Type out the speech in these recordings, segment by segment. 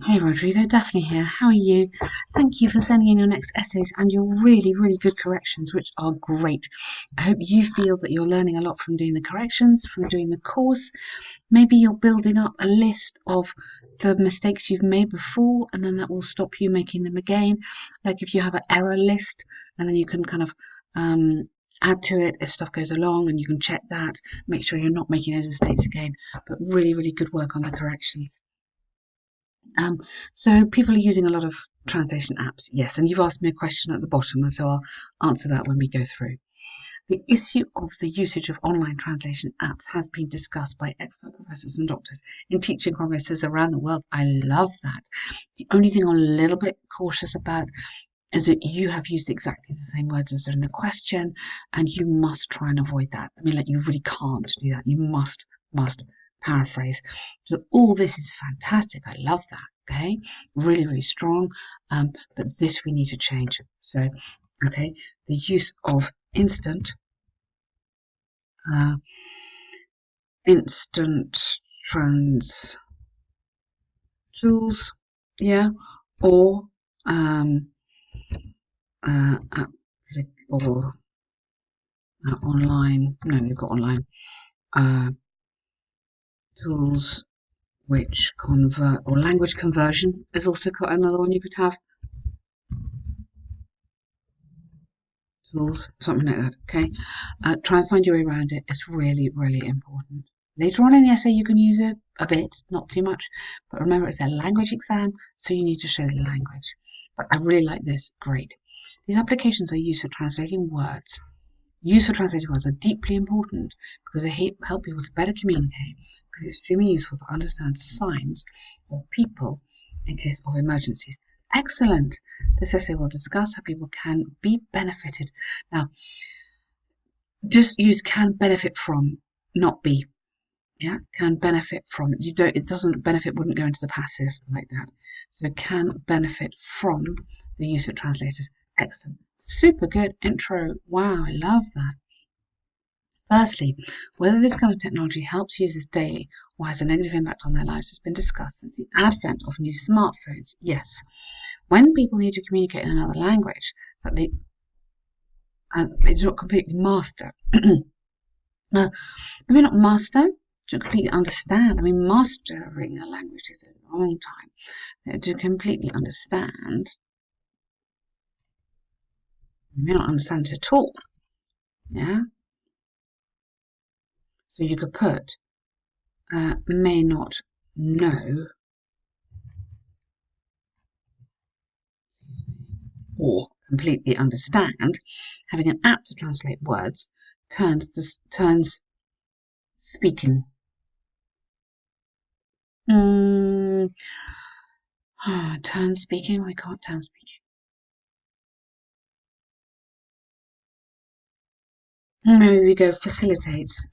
Hey Rodrigo, Daphne here. How are you? Thank you for sending in your next essays and your really, really good corrections, which are great. I hope you feel that you're learning a lot from doing the corrections, from doing the course. Maybe you're building up a list of the mistakes you've made before, and then that will stop you making them again. Like if you have an error list, and then you can kind of add to it if stuff goes along, and you can check that, make sure you're not making those mistakes again. But really, really good work on the corrections. Um, so people are using a lot of translation apps, yes, and you've asked me a question at the bottom, and so I'll answer that when we go through. The issue of the usage of online translation apps has been discussed by expert professors and doctors in teaching congresses around the world. I love that. The only thing I'm a little bit cautious about is that you have used exactly the same words as are in the question, and you must try and avoid that. I mean, like, you really can't do that. You must paraphrase. So all this is fantastic. I love that. Okay, really, really strong. But this we need to change. So, okay, the use of uh, instant trans tools, yeah, or um, uh, or online. No, they've got online uh, tools which convert, or language conversion is also another one you could have. Tools, something like that. Okay, try and find your way around it. It's really, really important. Later on in the essay, you can use it a bit, not too much, but remember it's a language exam, so you need to show language. But I really like this. Great. These applications are used for translating words. Use for translating words are deeply important because they help people to better communicate. It's extremely useful to understand signs or people in case of emergencies. Excellent. This essay will discuss how people can be benefited. Now, just use can benefit from, not be. Yeah, can benefit from. You don't. It doesn't benefit. Wouldn't go into the passive like that. So can benefit from the use of translators. Excellent. Super good intro. Wow, I love that. Firstly, whether this kind of technology helps users daily or has a negative impact on their lives has been discussed since the advent of new smartphones. Yes, when people need to communicate in another language that they do not completely master, maybe not master, to completely understand. I mean, mastering a language is a long time. To completely understand, you may not understand it at all. Yeah, so you could put may not know or completely understand. Having an app to translate words turns speaking. Mm, turn speaking. We can't turn speaking. Maybe we go facilitates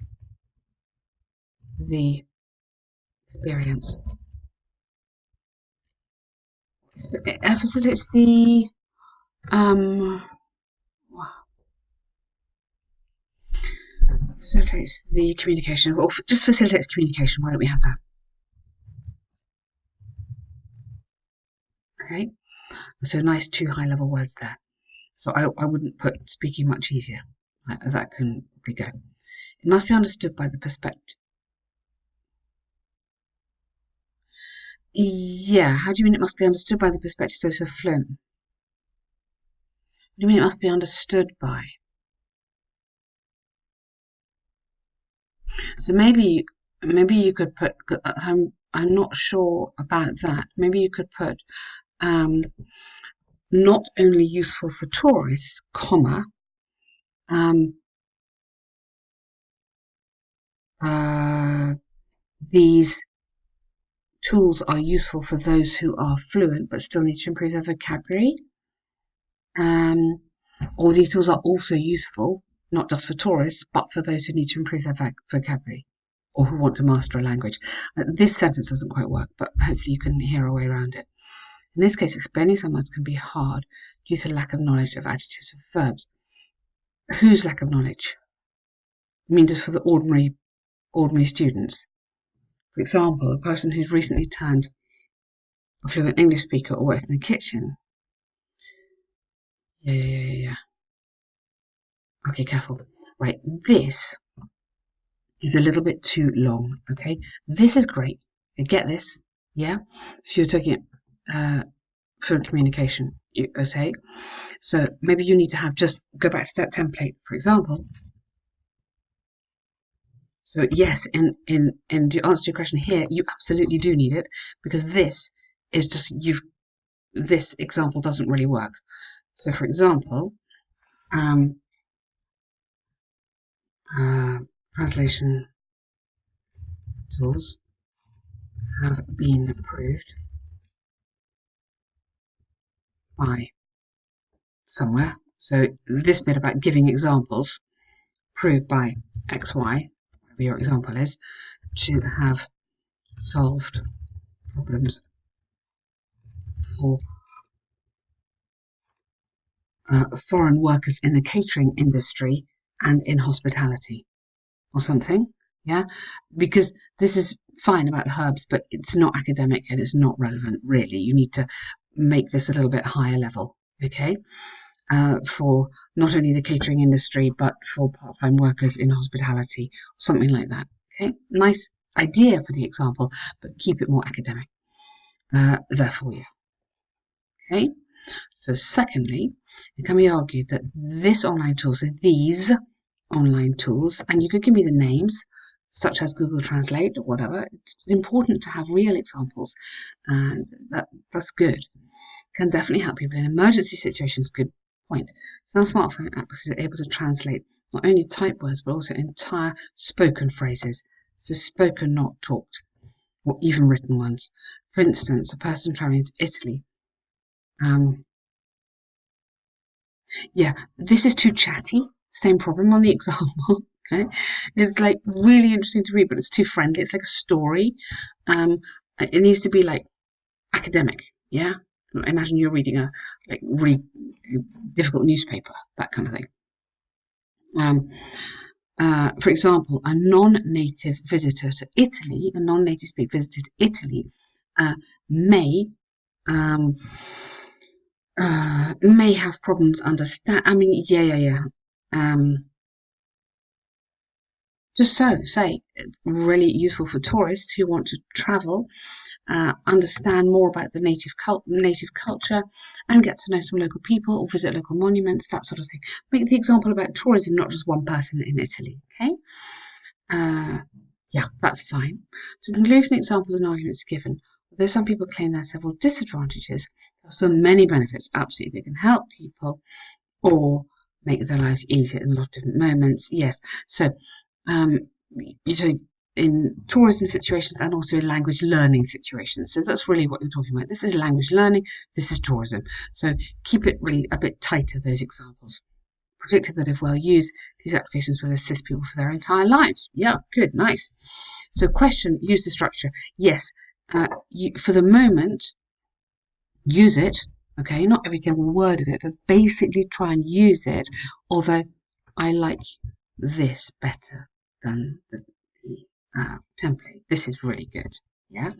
the experience. It facilitates the um facilitates the communication, or just facilitates communication. Why don't we have that? Okay, so nice two high level words there. So I wouldn't put speaking much easier. That can probably go. It must be understood by the perspective. Yeah, how do you mean it must be understood by the perspective of those who are fluent? What do you mean it must be understood by? So maybe you could put. I'm not sure about that. Maybe you could put um, not only useful for tourists, comma, um, uh, these tools are useful for those who are fluent but still need to improve their vocabulary. Um, or these tools are also useful, not just for tourists, but for those who need to improve their vocabulary or who want to master a language. This sentence doesn't quite work, but hopefully you can hear a way around it. In this case, explaining some words can be hard due to lack of knowledge of adjectives and verbs. Whose lack of knowledge? I mean, just for the ordinary students. For example, a person who's recently turned a fluent English speaker or works in the kitchen. Yeah. Okay, careful. Right, this is a little bit too long, okay? This is great. You get this, yeah? So you're taking it fluent communication, okay? So maybe you need to have just go back to that template, for example. So yes, in to answer your question here, you absolutely do need it because this is just this example doesn't really work. So for example, translation tools have been approved by somewhere. So this bit about giving examples, proved by XY, whatever your example is, to have solved problems for foreign workers in the catering industry and in hospitality or something. Yeah, because this is fine about the herbs, but it's not academic and it's not relevant really. You need to make this a little bit higher level, okay? For not only the catering industry, but for part-time workers in hospitality, something like that. Okay, nice idea for the example, but keep it more academic there for you. Okay, so secondly, it can be argued that this online tool, so these online tools, and you could give me the names, such as Google Translate or whatever, it's important to have real examples, and that's good. Can definitely help people in emergency situations. Good point. So our smartphone app is able to translate not only typed words but also entire spoken phrases. So spoken, not talked, or even written ones. For instance, a person traveling to Italy. Yeah, this is too chatty. Same problem on the example. Okay, it's like really interesting to read, but it's too friendly. It's like a story. It needs to be like academic. Yeah, imagine you're reading a like really difficult newspaper, that kind of thing. For example, a non-native visitor to Italy, a non-native speaker visitor to Italy, may have problems understand. I mean, yeah. Just so say it's really useful for tourists who want to travel, understand more about the native culture, and get to know some local people or visit local monuments, that sort of thing. Make the example about tourism, not just one person in Italy. Okay. Yeah, that's fine. To conclude from the examples and arguments given, although some people claim there are several disadvantages, there are so many benefits. Absolutely, they can help people or make their lives easier in a lot of different moments. Yes, so in tourism situations and also in language learning situations. So that's really what you're talking about. This is language learning, this is tourism. So keep it really a bit tighter, those examples. Predicted that if well used, these applications will assist people for their entire lives. Yeah, good, nice. So question, use the structure. Yes, for the moment, use it. Okay, not every single word of it, but basically try and use it. Although I like this better than the template. This is really good. Yeah.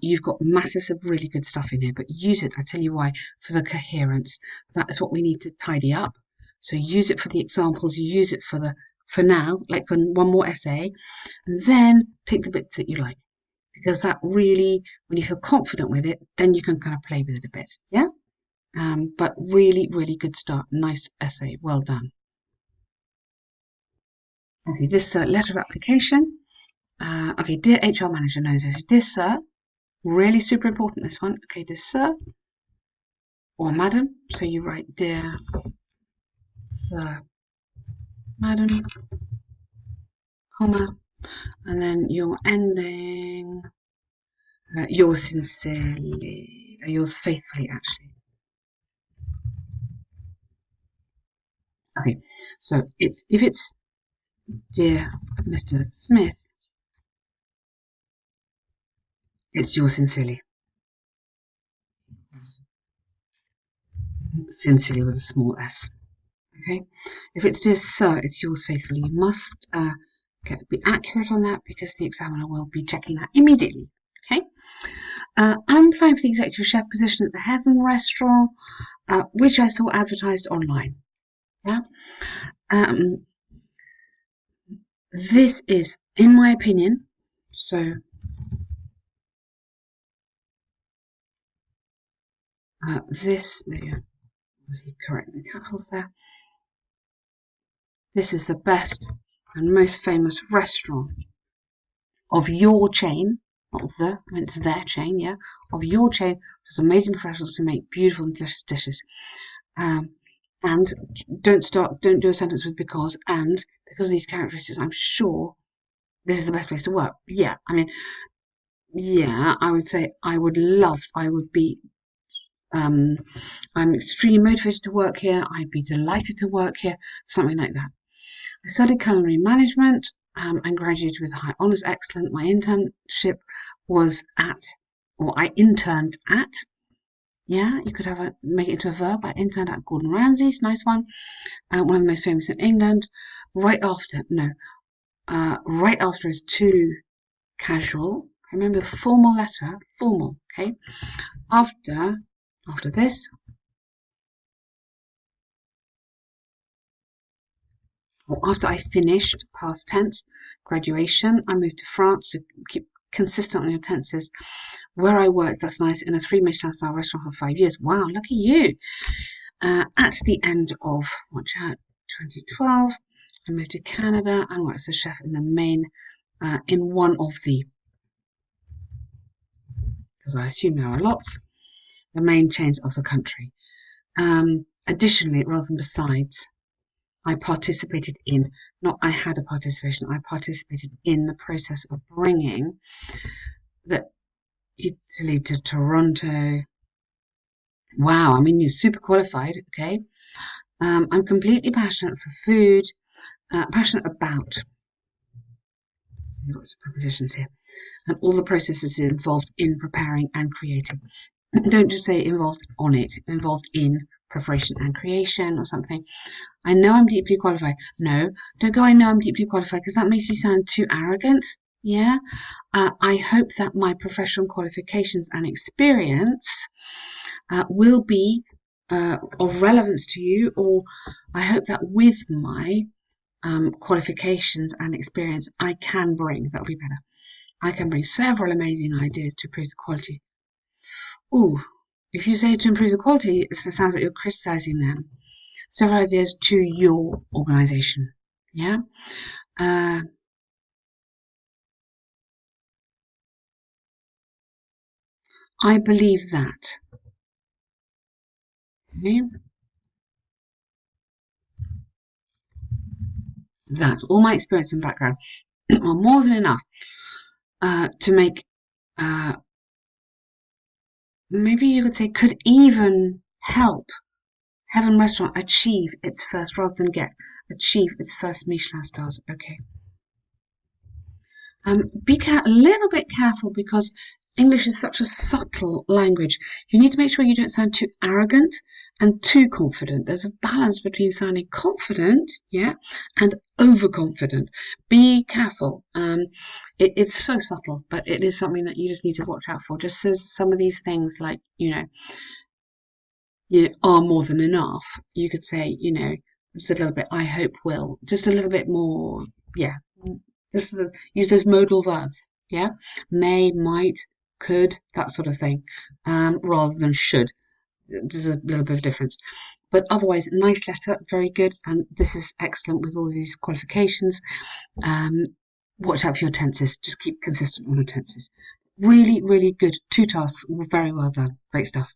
You've got masses of really good stuff in here, but use it. I tell you why, for the coherence. That is what we need to tidy up. So use it for the examples. Use it for now, like for one more essay, and then pick the bits that you like, because that really, when you feel confident with it, then you can kind of play with it a bit. Yeah. But really, really good start. Nice essay. Well done. Okay, this letter of application. Okay, dear HR manager knows this. Dear sir, really super important this one. Okay, dear sir or madam. So you write dear sir, madam, comma, and then you're ending yours sincerely, yours faithfully actually. Okay, so if it's dear Mr. Smith, it's yours sincerely. Sincerely with a small s. Okay, if it's dear sir, it's yours faithfully. You must be accurate on that because the examiner will be checking that immediately. Okay, I'm applying for the executive chef position at the Heaven restaurant, which I saw advertised online. Yeah. This is, in my opinion, so this, was he correct the capitals there? This is the best and most famous restaurant of your chain, not the, I mean it's their chain, yeah, of your chain. There's amazing professionals who make beautiful and delicious dishes. And don't do a sentence with because of these characteristics, I'm sure this is the best place to work. Yeah, I mean, yeah, I would say I would be, I'm extremely motivated to work here. I'd be delighted to work here, something like that. I studied culinary management and graduated with high honours excellent. My internship was at, or I interned at, yeah, you could make it into a verb. I interned at Gordon Ramsay's, nice one, one of the most famous in England. Right after is too casual. Remember, formal letter, formal, okay? After this, or after I finished, past tense, graduation, I moved to France to keep consistent on your tenses. Where I worked, that's nice, in a 3 Michelin star restaurant for 5 years. Wow, look at you. At the end of 2012, I moved to Canada and worked as a chef in the main, in one of the, because I assume there are lots, the main chains of the country. Additionally, rather than besides, I participated in, not I had a participation, I participated in the process of bringing the Italy to Toronto. Wow, I mean, you're super qualified, okay? I'm completely passionate for food, passionate about, let's see what's the prepositions here, and all the processes involved in preparing and creating. Don't just say involved on it, involved in preparation and creation or something. I know I'm deeply qualified. No, don't go, I know I'm deeply qualified, because that makes you sound too arrogant. Yeah. I hope that my professional qualifications and experience will be of relevance to you, or I hope that with my qualifications and experience, I can bring, that'll be better, I can bring several amazing ideas to improve the quality. Ooh, if you say to improve the quality, it sounds like you're criticizing them. Several ideas to your organization. Yeah. I believe that. Okay. That all my experience and background are more than enough to make, maybe you could say, could even help Heaven Restaurant achieve its first, rather than achieve its first Michelin stars. Okay. Be a little bit careful, because English is such a subtle language. You need to make sure you don't sound too arrogant and too confident. There's a balance between sounding confident, yeah, and overconfident. Be careful. It's so subtle, but it is something that you just need to watch out for. Just so some of these things, like, are more than enough. You could say, just a little bit, I hope will, just a little bit more, yeah. Use those modal verbs, yeah, may, might, could, that sort of thing, rather than should. There's a little bit of difference, but otherwise, nice letter, very good, and this is excellent with all these qualifications. Watch out for your tenses. Just keep consistent on the tenses. Really, really good. 2 tasks. Very well done. Great stuff.